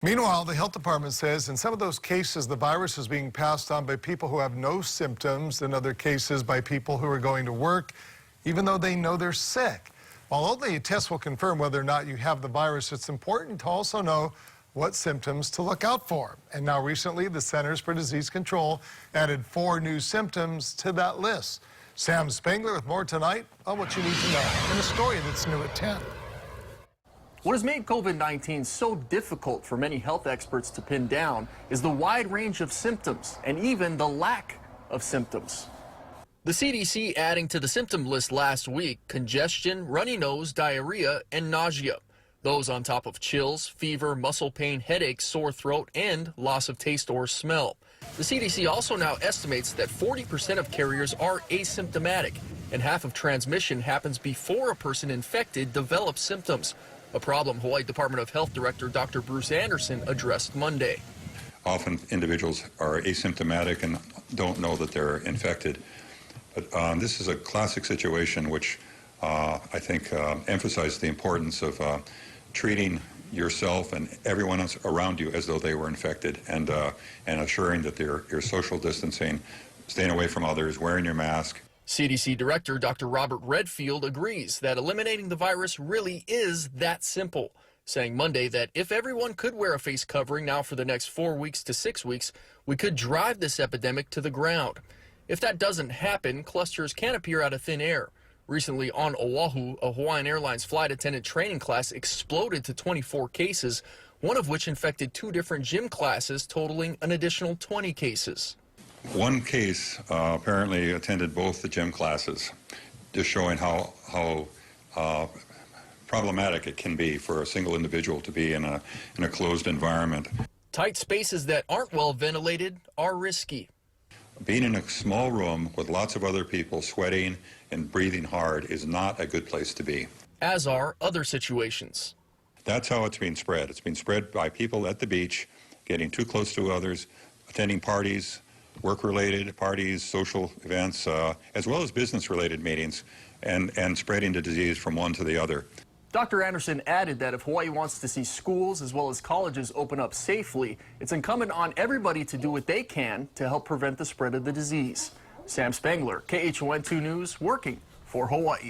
Meanwhile, the health department says in some of those cases, the virus is being passed on by people who have no symptoms, in other cases by people who are going to work, even though they know they're sick. While only a test will confirm whether or not you have the virus, it's important to also know what symptoms to look out for. And now recently, the Centers for Disease Control added 4 new symptoms to that list. Sam Spangler with more tonight on what you need to know in a story that's new at 10. What has made COVID-19 so difficult for many health experts to pin down is the wide range of symptoms and even the lack of symptoms. The CDC adding to the symptom list last week congestion, runny nose, diarrhea, and nausea. Those on top of chills, fever, muscle pain, headaches, sore throat, and loss of taste or smell. The CDC also now estimates that 40% of carriers are asymptomatic, and half of transmission happens before a person infected develops symptoms. A problem Hawaii Department of Health Director Dr. Bruce Anderson addressed Monday. Often individuals are asymptomatic and don't know that they're infected. But this is a classic situation which I think emphasizes the importance of treating yourself and everyone else around you as though they were infected, and assuring that you're social distancing, staying away from others, wearing your mask. CDC Director Dr. Robert Redfield agrees that eliminating the virus really is that simple, saying Monday that if everyone could wear a face covering now for the next 4 weeks to 6 weeks, we could drive this epidemic to the ground. If that doesn't happen, clusters can appear out of thin air. Recently on Oahu, a Hawaiian Airlines flight attendant training class exploded to 24 cases, one of which infected 2 different gym classes, totaling an additional 20 cases. One case apparently attended both the gym classes, just showing how problematic it can be for a single individual to be in a closed environment. Tight spaces that aren't well ventilated are risky. Being in a small room with lots of other people sweating and breathing hard is not a good place to be. As are other situations. That's how it's being spread. It's being spread by people at the beach, getting too close to others, attending parties, work-related parties, social events, as well as business-related meetings, and spreading the disease from one to the other. Dr. Anderson added that if Hawaii wants to see schools as well as colleges open up safely, it's incumbent on everybody to do what they can to help prevent the spread of the disease. Sam Spangler, KHON2 News, working for Hawaii.